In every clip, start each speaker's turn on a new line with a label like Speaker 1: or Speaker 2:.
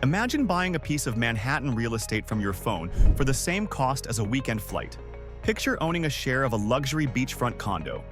Speaker 1: Imagine buying a piece of Manhattan real estate from your phone for the same cost as a weekend flight. Picture owning a share of a luxury beachfront condo,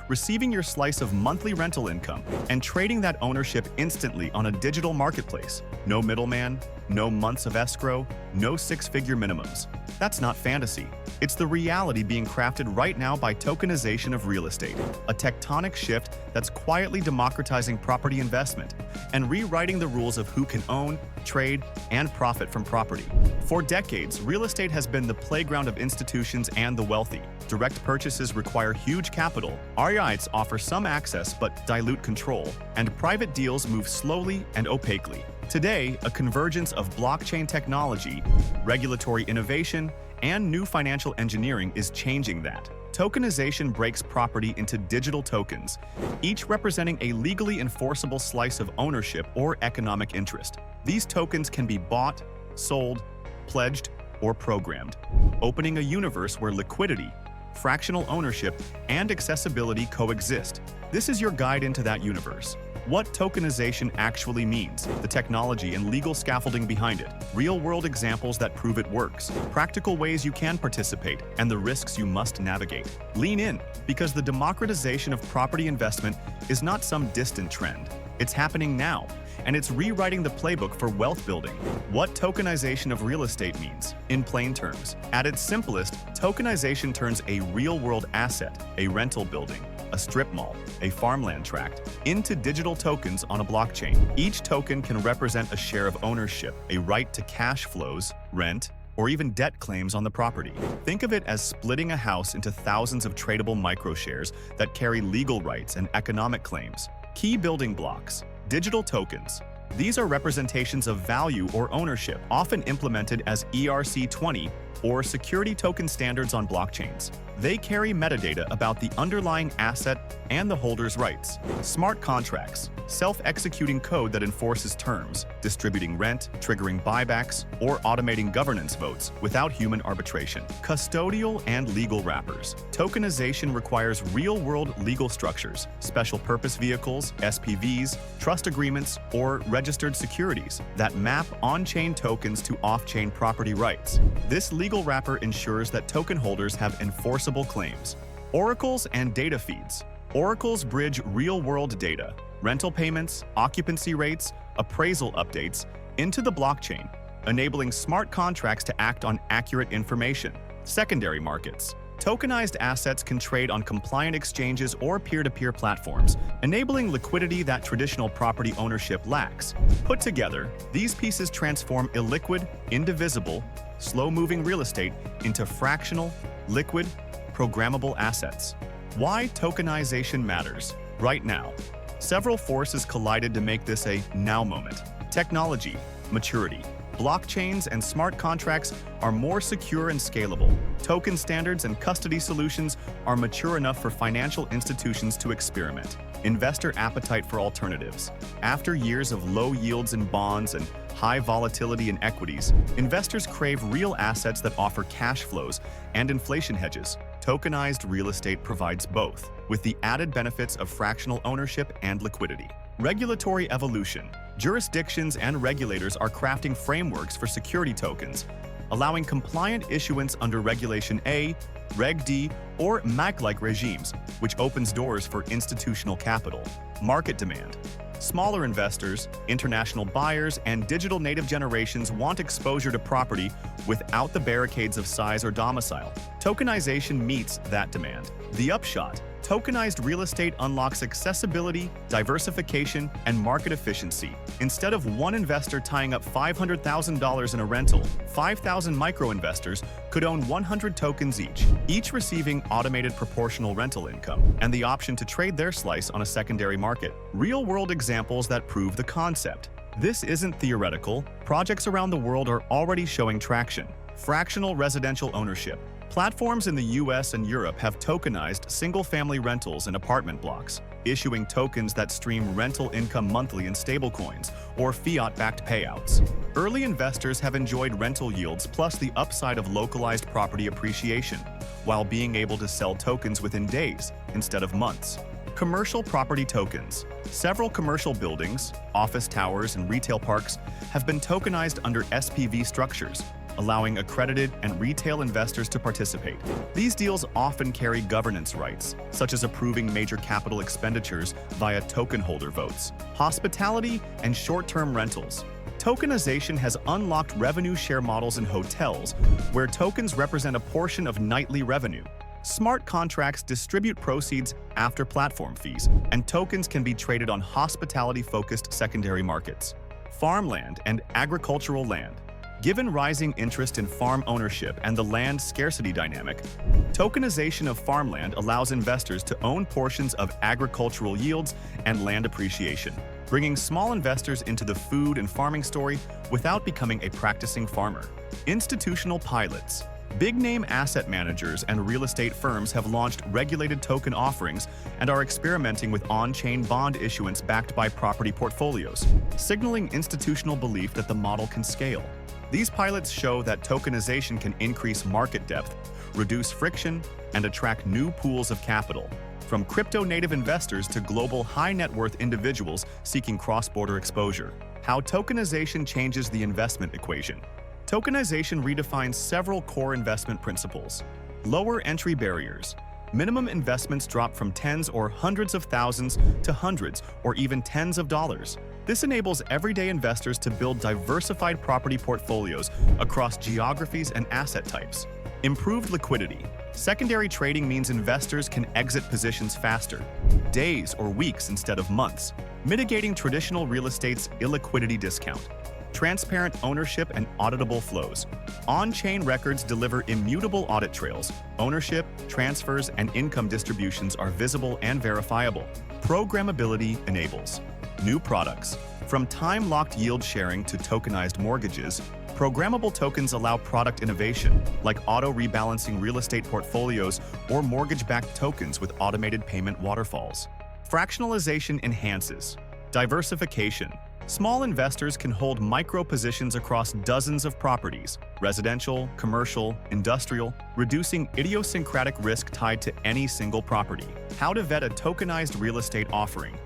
Speaker 1: receiving your slice of monthly rental income, and trading that ownership instantly on a digital marketplace. No middleman, no months of escrow, no six-figure minimums. That's not fantasy. It's the reality being crafted right now by tokenization of real estate, a tectonic shift that's quietly democratizing property investment and rewriting the rules of who can own, trade, and profit from property. For decades, real estate has been the playground of institutions and the wealthy. Direct purchases require huge capital, REITs offer some access but dilute control, and private deals move slowly and opaquely. Today, a convergence of blockchain technology, regulatory innovation, and new financial engineering is changing that. Tokenization breaks property into digital tokens, each representing a legally enforceable slice of ownership or economic interest. These tokens can be bought, sold, pledged, or programmed, opening a universe where liquidity, fractional ownership, and accessibility coexist. This is your guide into that universe. What tokenization actually means, the technology and legal scaffolding behind it, real-world examples that prove it works, practical ways you can participate, and the risks you must navigate. Lean in, because the democratization of property investment is not some distant trend. It's happening now, and it's rewriting the playbook for wealth building. What tokenization of real estate means, in plain terms. At its simplest, tokenization turns a real-world asset, a rental building, a strip mall, a farmland tract, into digital tokens on a blockchain. Each token can represent a share of ownership, a right to cash flows, rent, or even debt claims on the property. Think of it as splitting a house into thousands of tradable microshares that carry legal rights and economic claims. Key building blocks. Digital tokens. These are representations of value or ownership, often implemented as ERC-20 or security token standards on blockchains. They carry metadata about the underlying asset and the holder's rights. Smart contracts, self-executing code that enforces terms, distributing rent, triggering buybacks, or automating governance votes without human arbitration. Custodial and legal wrappers. Tokenization requires real-world legal structures, special purpose vehicles, SPVs, trust agreements, or registered securities that map on-chain tokens to off-chain property rights. This legal wrapper ensures that token holders have enforceable claims. Oracles and data feeds. Oracles bridge real-world data, rental payments, occupancy rates, appraisal updates into the blockchain, enabling smart contracts to act on accurate information. Secondary markets. Tokenized assets can trade on compliant exchanges or peer-to-peer platforms, enabling liquidity that traditional property ownership lacks. Put together, these pieces transform illiquid, indivisible, slow-moving real estate into fractional, liquid, programmable assets. Why tokenization matters right now. Several forces collided to make this a now moment. Technology, maturity. Blockchains and smart contracts are more secure and scalable. Token standards and custody solutions are mature enough for financial institutions to experiment. Investor appetite for alternatives. After years of low yields in bonds and high volatility in equities, investors crave real assets that offer cash flows and inflation hedges. Tokenized real estate provides both, with the added benefits of fractional ownership and liquidity. Regulatory evolution. Jurisdictions and regulators are crafting frameworks for security tokens, allowing compliant issuance under Regulation A, Reg D, or MAC-like regimes, which opens doors for institutional capital. Market demand. Smaller investors, international buyers, and digital native generations want exposure to property without the barricades of size or domicile. Tokenization meets that demand. The upshot: tokenized real estate unlocks accessibility, diversification, and market efficiency. Instead of one investor tying up $500,000 in a rental, 5,000 micro-investors could own 100 tokens each receiving automated proportional rental income and the option to trade their slice on a secondary market. Real-world examples that prove the concept. This isn't theoretical. Projects around the world are already showing traction. Fractional residential ownership. Platforms in the US and Europe have tokenized single-family rentals and apartment blocks, issuing tokens that stream rental income monthly in stablecoins or fiat-backed payouts. Early investors have enjoyed rental yields plus the upside of localized property appreciation, while being able to sell tokens within days instead of months. Commercial property tokens. Several commercial buildings, office towers, and retail parks have been tokenized under SPV structures, allowing accredited and retail investors to participate. These deals often carry governance rights, such as approving major capital expenditures via token holder votes. Hospitality and short-term rentals. Tokenization has unlocked revenue share models in hotels, where tokens represent a portion of nightly revenue. Smart contracts distribute proceeds after platform fees, and tokens can be traded on hospitality-focused secondary markets. Farmland and agricultural land. Given rising interest in farm ownership and the land scarcity dynamic, tokenization of farmland allows investors to own portions of agricultural yields and land appreciation, bringing small investors into the food and farming story without becoming a practicing farmer. Institutional pilots. Big-name asset managers and real estate firms have launched regulated token offerings and are experimenting with on-chain bond issuance backed by property portfolios, signaling institutional belief that the model can scale. These pilots show that tokenization can increase market depth, reduce friction, and attract new pools of capital, from crypto-native investors to global high-net-worth individuals seeking cross-border exposure. How tokenization changes the investment equation. Tokenization redefines several core investment principles. Lower entry barriers. Minimum investments drop from tens or hundreds of thousands to hundreds or even tens of dollars. This enables everyday investors to build diversified property portfolios across geographies and asset types. Improved liquidity. Secondary trading means investors can exit positions faster, days or weeks instead of months, mitigating traditional real estate's illiquidity discount. Transparent ownership and auditable flows. On-chain records deliver immutable audit trails. Ownership, transfers, and income distributions are visible and verifiable. Programmability enables new products. From time-locked yield sharing to tokenized mortgages, programmable tokens allow product innovation, like auto-rebalancing real estate portfolios or mortgage-backed tokens with automated payment waterfalls. Fractionalization enhances diversification. Small investors can hold micro-positions across dozens of properties, residential, commercial, industrial, reducing idiosyncratic risk tied to any single property. How to vet a tokenized real estate offering.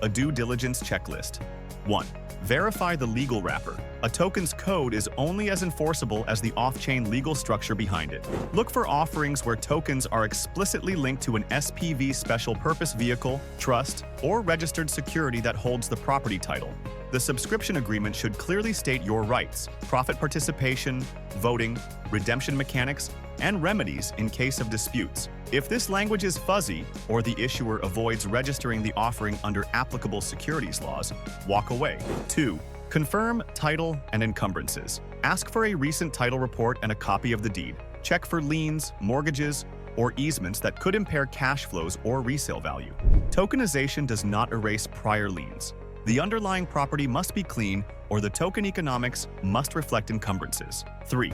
Speaker 1: A due diligence checklist. 1. Verify the legal wrapper. A token's code is only as enforceable as the off-chain legal structure behind it. Look for offerings where tokens are explicitly linked to an SPV special purpose vehicle, trust, or registered security that holds the property title. The subscription agreement should clearly state your rights, profit participation, voting, redemption mechanics, and remedies in case of disputes. If this language is fuzzy or the issuer avoids registering the offering under applicable securities laws, walk away. 2. Confirm title and encumbrances. Ask for a recent title report and a copy of the deed. Check for liens, mortgages, or easements that could impair cash flows or resale value. Tokenization does not erase prior liens. The underlying property must be clean, or the token economics must reflect encumbrances. 3.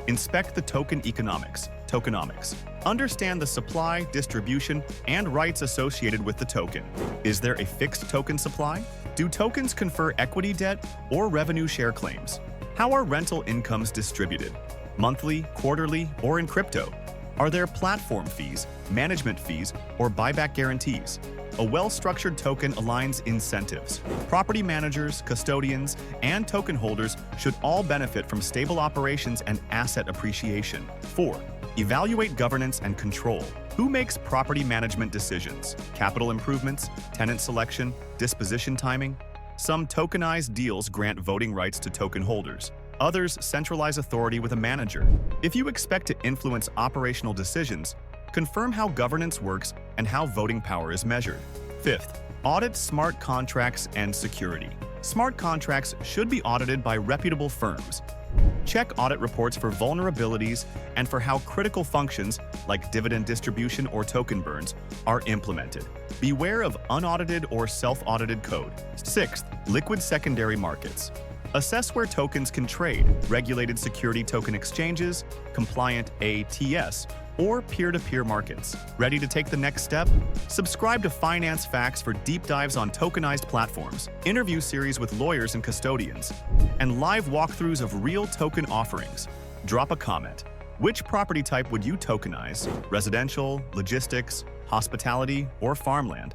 Speaker 1: Inspect the token economics, tokenomics. Understand the supply, distribution, and rights associated with the token. Is there a fixed token supply? Do tokens confer equity debt or revenue share claims? How are rental incomes distributed? Monthly, quarterly, or in crypto? Are there platform fees, management fees, or buyback guarantees? A well-structured token aligns incentives. Property managers, custodians, and token holders should all benefit from stable operations and asset appreciation. 4. Evaluate governance and control. Who makes property management decisions? Capital improvements, tenant selection, disposition timing? Some tokenized deals grant voting rights to token holders. Others centralize authority with a manager. If you expect to influence operational decisions, confirm how governance works and how voting power is measured. 5th, audit smart contracts and security. Smart contracts should be audited by reputable firms. Check audit reports for vulnerabilities and for how critical functions, like dividend distribution or token burns, are implemented. Beware of unaudited or self-audited code. 6th, liquid secondary markets. Assess where tokens can trade, regulated security token exchanges, compliant ATS, or peer-to-peer markets. Ready to take the next step? Subscribe to Finance Facts for deep dives on tokenized platforms, interview series with lawyers and custodians, and live walkthroughs of real token offerings. Drop a comment. Which property type would you tokenize? Residential, logistics, hospitality, or farmland?